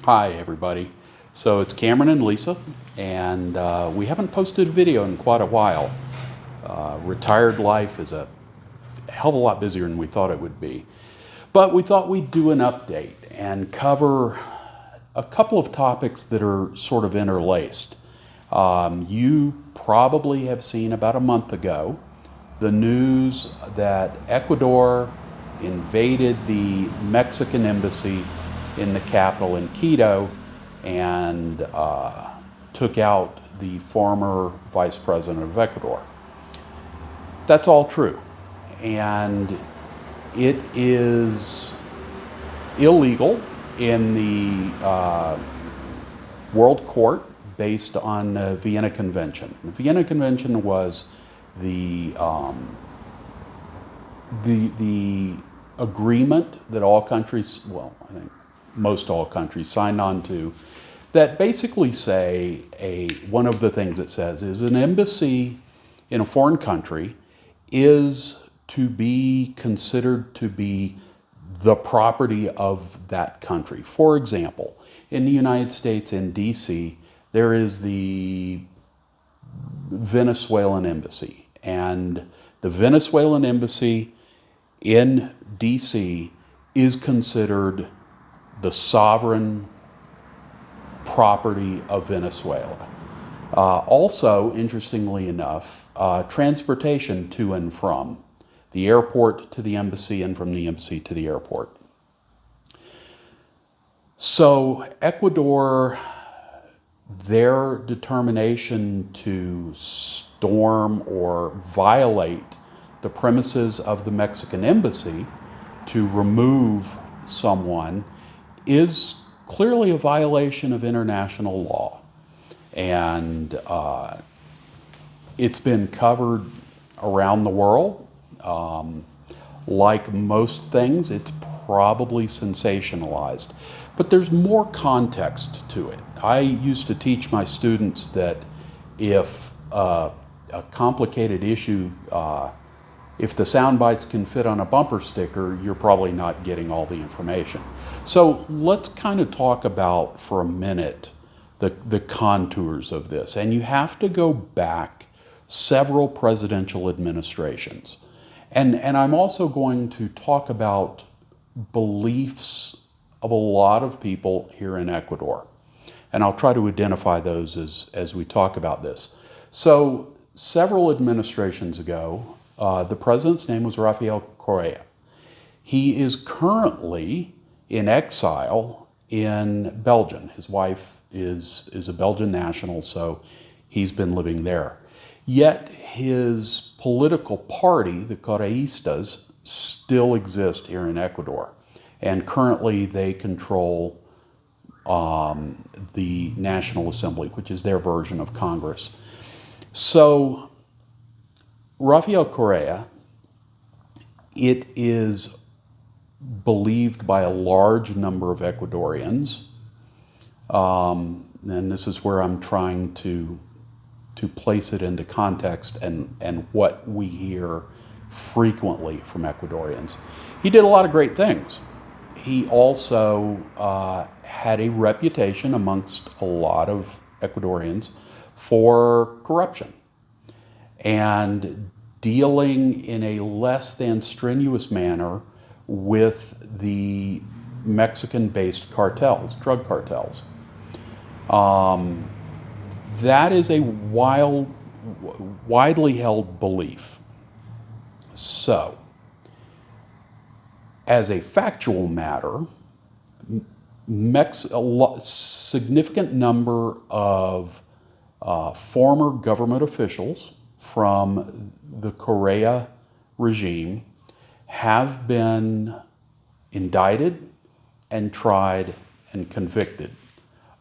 Hi everybody. So it's Cameron and Lisa, and we haven't posted a video in quite a while. Retired life is a hell of a lot busier than we thought it would be. But we thought we'd do an update and cover a couple of topics that are sort of interlaced. You probably have seen about a month ago the news that Ecuador invaded the Mexican embassy in the capital in Quito and took out the former vice president of Ecuador. That's all true. And it is illegal in the World Court based on the Vienna Convention. The Vienna Convention was the agreement that all countries, well, I think most all countries signed on to, that basically say one of the things it says is an embassy in a foreign country is to be considered to be the property of that country. For example, in the United States, in DC, there is the Venezuelan embassy, and the Venezuelan embassy in DC is considered the sovereign property of Venezuela. Also, interestingly enough, transportation to and from the airport to the embassy and from the embassy to the airport. So Ecuador, their determination to storm or violate the premises of the Mexican embassy to remove someone is clearly a violation of international law. And it's been covered around the world. Like most things, it's probably sensationalized. But there's more context to it. I used to teach my students that if a complicated issue, if the sound bites can fit on a bumper sticker, you're probably not getting all the information. So let's kind of talk about for a minute the contours of this. And you have to go back several presidential administrations. And I'm also going to talk about beliefs of a lot of people here in Ecuador. And I'll try to identify those as we talk about this. So several administrations ago, the president's name was Rafael Correa. He is currently in exile in Belgium. His wife is a Belgian national, so he's been living there. Yet his political party, the Correistas, still exist here in Ecuador. And currently they control the National Assembly, which is their version of Congress. So Rafael Correa, it is believed by a large number of Ecuadorians, and this is where I'm trying to place it into context and what we hear frequently from Ecuadorians. He did a lot of great things. He also had a reputation amongst a lot of Ecuadorians for corruption and dealing in a less than strenuous manner with the Mexican-based cartels, drug cartels. That is a widely held belief. So, as a factual matter, a significant number of former government officials from the Correa regime have been indicted and tried and convicted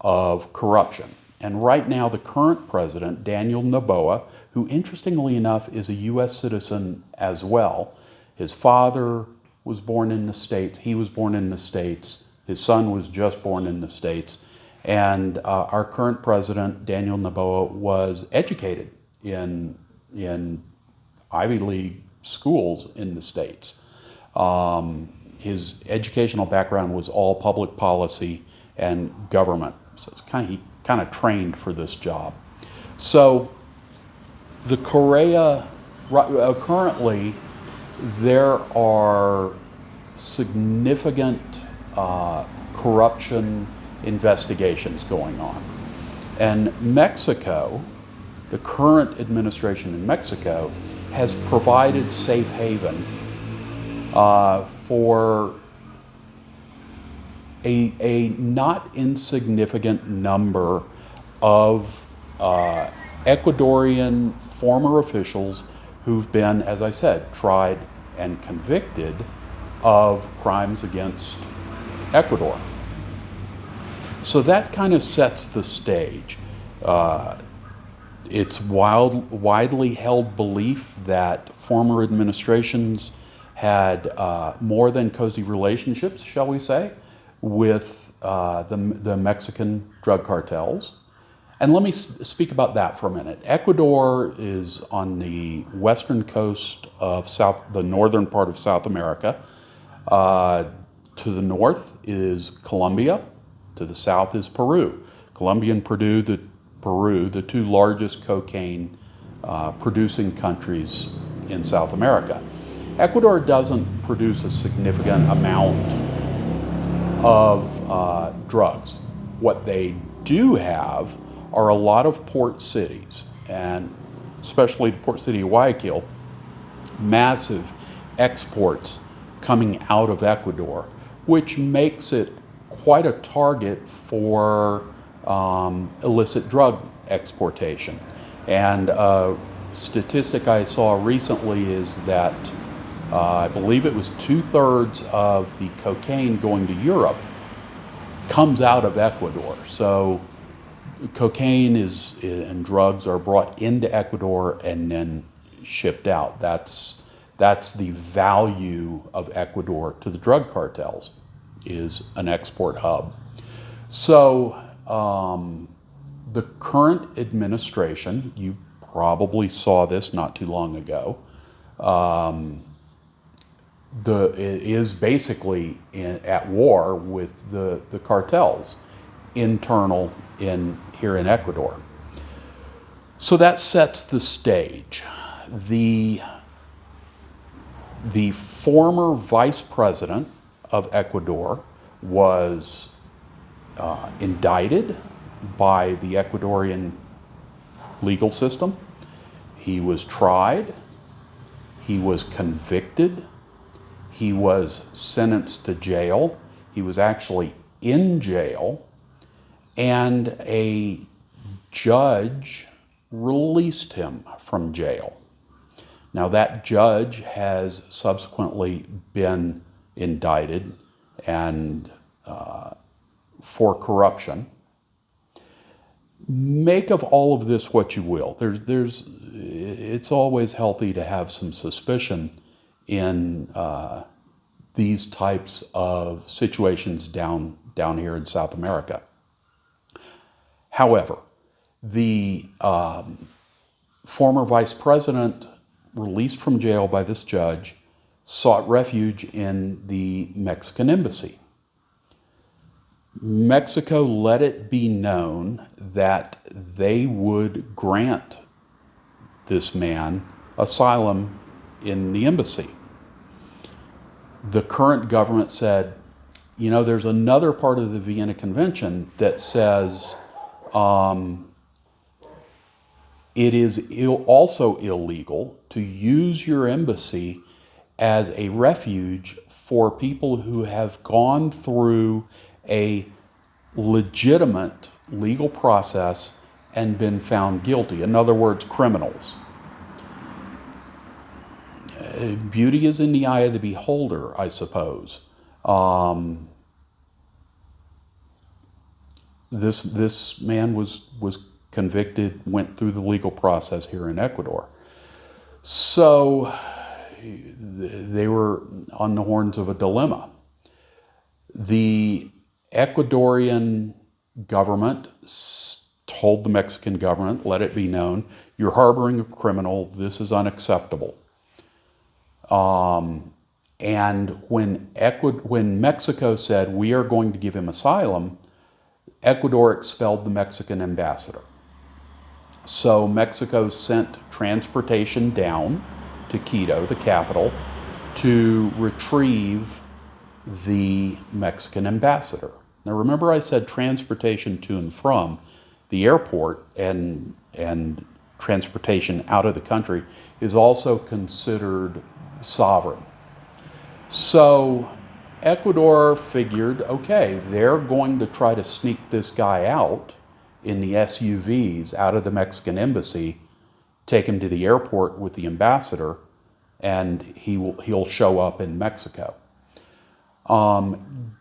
of corruption. And right now, the current president, Daniel Noboa, who interestingly enough is a U.S. citizen as well, his father was born in the States, he was born in the States, his son was just born in the States, and our current president, Daniel Noboa, was educated in Ivy League schools in the States. His educational background was all public policy and government. So it's he kind of trained for this job. So the Korea, currently, there are significant corruption investigations going on. And Mexico, the current administration in Mexico, has provided safe haven for a not insignificant number of Ecuadorian former officials who've been, as I said, tried and convicted of crimes against Ecuador. So that kind of sets the stage. It's widely held belief that former administrations had more than cozy relationships, shall we say, with the Mexican drug cartels. And let me speak about that for a minute. Ecuador is on the western coast of the northern part of South America. To the north is Colombia. To the south is Peru. Colombia and Peru, the two largest cocaine producing countries in South America. Ecuador doesn't produce a significant amount of drugs. What they do have are a lot of port cities, and especially the port city of Guayaquil, massive exports coming out of Ecuador, which makes it quite a target for illicit drug exportation. And a statistic I saw recently is that I believe it was 2/3 of the cocaine going to Europe comes out of Ecuador. So cocaine and drugs are brought into Ecuador and then shipped out. That's the value of Ecuador to the drug cartels, is an export hub. So the current administration, you probably saw this not too long ago, is basically at war with the cartels, internal here in Ecuador. So that sets the stage. The former vice president of Ecuador was indicted by the Ecuadorian legal system. He was tried. He was convicted. He was sentenced to jail. He was actually in jail. And a judge released him from jail. Now, that judge has subsequently been indicted and for corruption. Make of all of this what you will. It's always healthy to have some suspicion in these types of situations down here in South America. However, the former vice president, released from jail by this judge, sought refuge in the Mexican embassy. Mexico let it be known that they would grant this man asylum in the embassy. The current government said, there's another part of the Vienna Convention that says it is also illegal to use your embassy as a refuge for people who have gone through a legitimate legal process and been found guilty. In other words, criminals. Beauty is in the eye of the beholder, I suppose. This man was convicted, went through the legal process here in Ecuador. So they were on the horns of a dilemma. The Ecuadorian government told the Mexican government, let it be known, you're harboring a criminal, this is unacceptable. And when Mexico said, we are going to give him asylum, Ecuador expelled the Mexican ambassador. So Mexico sent transportation down to Quito, the capital, to retrieve the Mexican ambassador. Now remember I said transportation to and from the airport and transportation out of the country is also considered sovereign. So Ecuador figured, okay, they're going to try to sneak this guy out in the SUVs out of the Mexican embassy, take him to the airport with the ambassador, and he'll show up in Mexico. I'm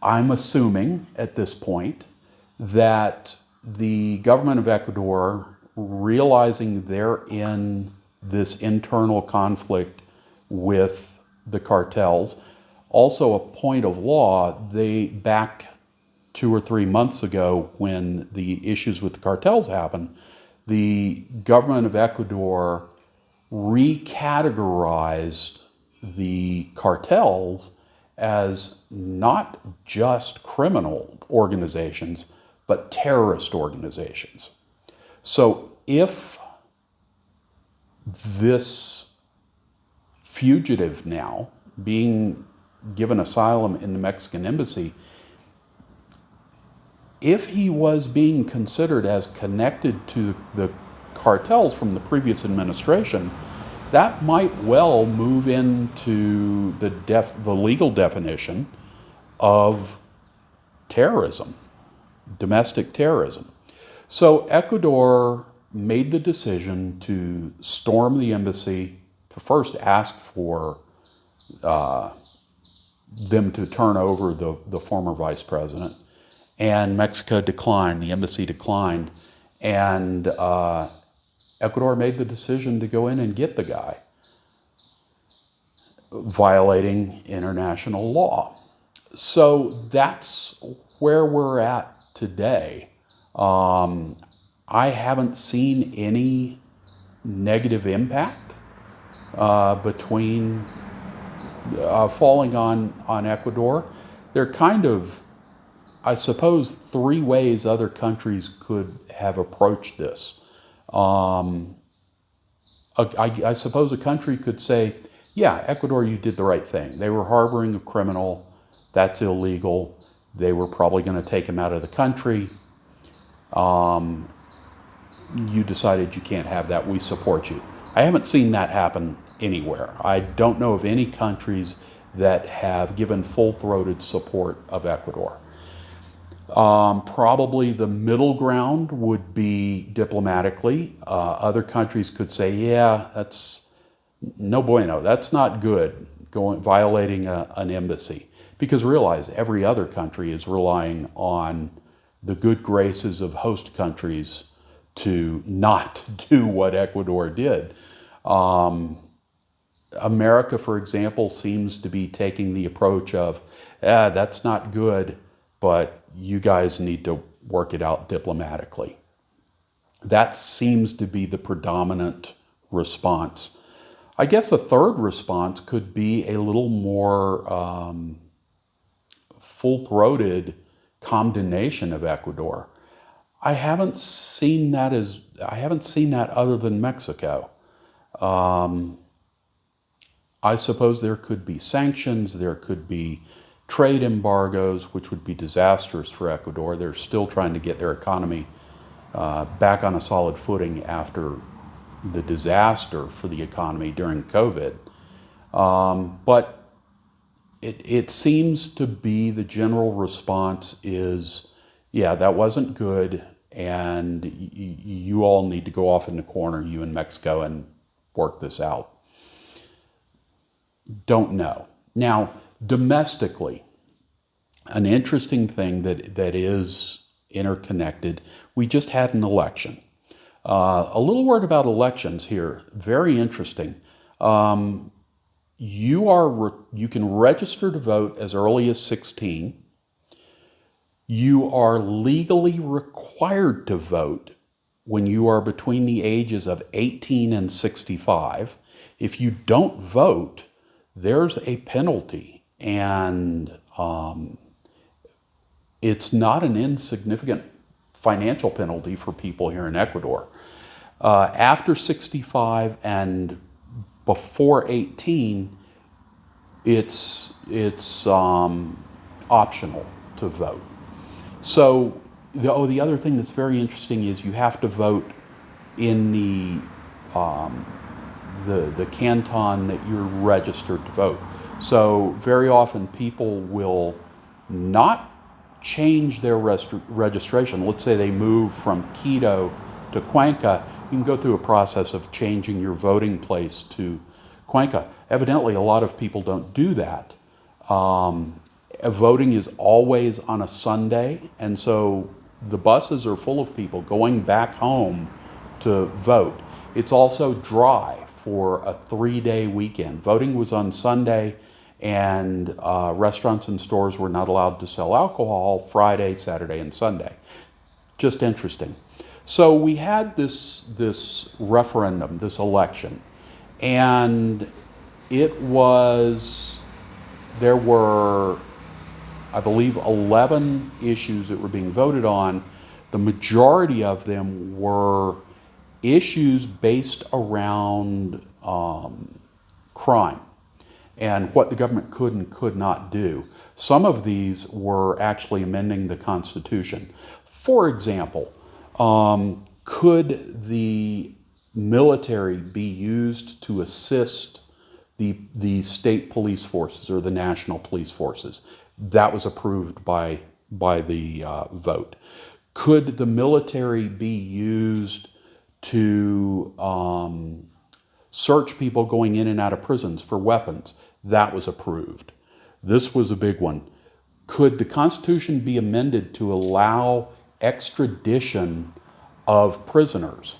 assuming at this point that the government of Ecuador, realizing they're in this internal conflict with the cartels, also a point of law, they back 2 or 3 months ago when the issues with the cartels happened, the government of Ecuador recategorized the cartels as not just criminal organizations, but terrorist organizations. So if this fugitive now being given asylum in the Mexican embassy, if he was being considered as connected to the cartels from the previous administration, that might well move into the legal definition of terrorism, domestic terrorism. So Ecuador made the decision to storm the embassy, to first ask for them to turn over the former vice president, and Mexico declined, the embassy declined, and Ecuador made the decision to go in and get the guy, violating international law. So that's where we're at today. I haven't seen any negative impact between falling on Ecuador. There are kind of, I suppose, 3 ways other countries could have approached this. I suppose a country could say, yeah, Ecuador, you did the right thing. They were harboring a criminal. That's illegal. They were probably going to take him out of the country. You decided you can't have that. We support you. I haven't seen that happen anywhere. I don't know of any countries that have given full-throated support of Ecuador. Probably the middle ground would be diplomatically. Other countries could say, yeah, that's no bueno. That's not good, violating an embassy. Because realize every other country is relying on the good graces of host countries to not do what Ecuador did. America, for example, seems to be taking the approach of, that's not good, but you guys need to work it out diplomatically. That seems to be the predominant response. I guess a third response could be a little more full-throated condemnation of Ecuador. I haven't seen that other than Mexico. I suppose there could be sanctions, there could be trade embargoes, which would be disastrous for Ecuador. They're still trying to get their economy back on a solid footing after the disaster for the economy during COVID. But it seems to be the general response is, yeah, that wasn't good, and you all need to go off in the corner, you and Mexico, and work this out. Don't know. Now, domestically, an interesting thing that is interconnected, we just had an election. A little word about elections here, very interesting. You can register to vote as early as 16. You are legally required to vote when you are between the ages of 18 and 65. If you don't vote, there's a penalty, and it's not an insignificant financial penalty for people here in Ecuador. After 65 and before 18, it's optional to vote. So the other thing that's very interesting is you have to vote in the canton that you're registered to vote. So very often people will not change their registration. Let's say they move from Quito to Cuenca. You can go through a process of changing your voting place to Cuenca. Evidently, a lot of people don't do that. Voting is always on a Sunday, and so the buses are full of people going back home to vote. It's also dry for a 3-day weekend. Voting was on Sunday, and restaurants and stores were not allowed to sell alcohol Friday, Saturday, and Sunday. Just interesting. So we had this referendum, this election, and there were, I believe, 11 issues that were being voted on. The majority of them were issues based around crime and what the government could and could not do. Some of these were actually amending the Constitution. For example, could the military be used to assist the state police forces or the national police forces? That was approved by the vote. Could the military be used to search people going in and out of prisons for weapons? That was approved. This was a big one. Could the Constitution be amended to allow extradition of prisoners?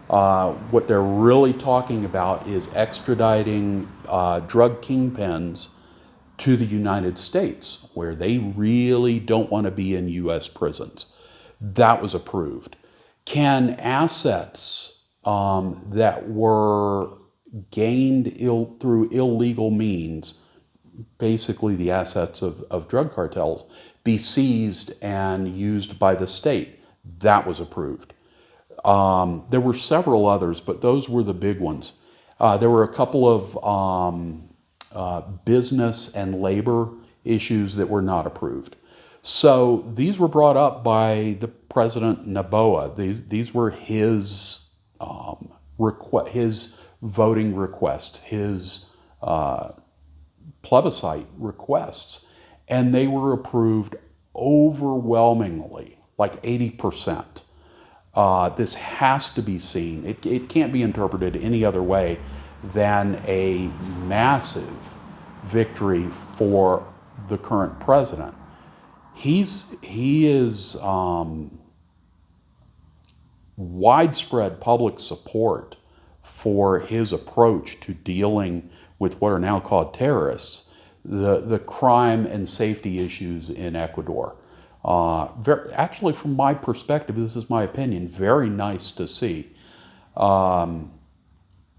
What they're really talking about is extraditing drug kingpins to the United States, where they really don't want to be in U.S. prisons. That was approved. Can assets that were gained through illegal means, basically the assets of drug cartels, be seized and used by the state? That was approved. There were several others, but those were the big ones. There were a couple of business and labor issues that were not approved. So these were brought up by the President Noboa. These were his his voting requests, his plebiscite requests, and they were approved overwhelmingly, like 80%. This has to be seen. It can't be interpreted any other way than a massive victory for the current president. He is widespread public support for his approach to dealing with what are now called terrorists, the crime and safety issues in Ecuador. Actually, from my perspective, this is my opinion, very nice to see.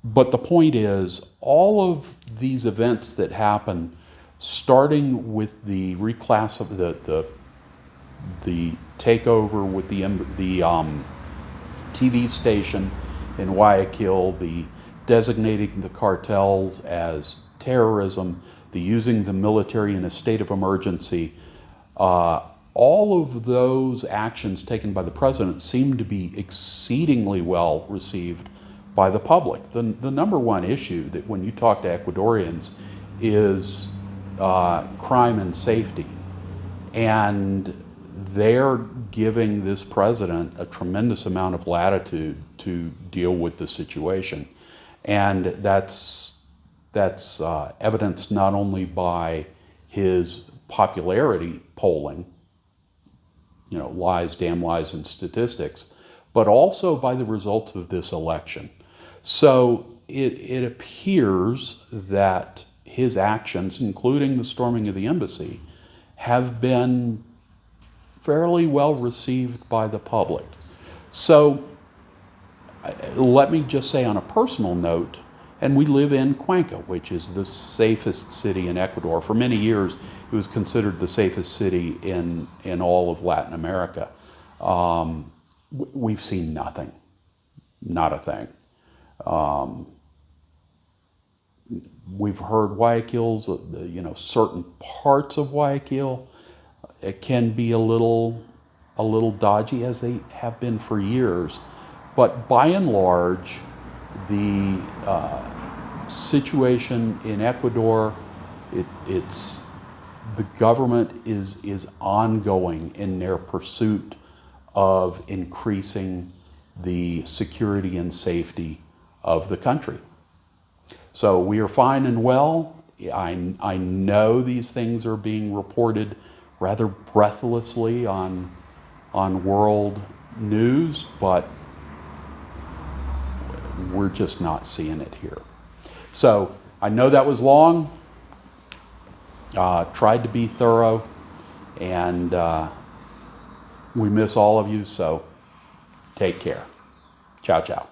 But the point is, all of these events that happen, starting with the reclass of the takeover with the TV station in Guayaquil, the designating the cartels as terrorism, the using the military in a state of emergency, all of those actions taken by the president seem to be exceedingly well received by the public. The number one issue that when you talk to Ecuadorians is crime and safety. And they're giving this president a tremendous amount of latitude to deal with the situation. And that's evidenced not only by his popularity polling, lies, damn lies, and statistics, but also by the results of this election. So it appears that his actions, including the storming of the embassy, have been fairly well received by the public. So let me just say on a personal note, And we live in Cuenca, which is the safest city in Ecuador. For many years, it was considered the safest city in all of Latin America. We've seen nothing, not a thing. We've heard Guayaquil's, certain parts of Guayaquil, it can be a little dodgy, as they have been for years. But by and large, the situation in Ecuador, it's the government is ongoing in their pursuit of increasing the security and safety of the country. So we are fine and well. I know these things are being reported rather breathlessly on world news, but we're just not seeing it here. So I know that was long, tried to be thorough, and we miss all of you, so take care. Ciao, ciao.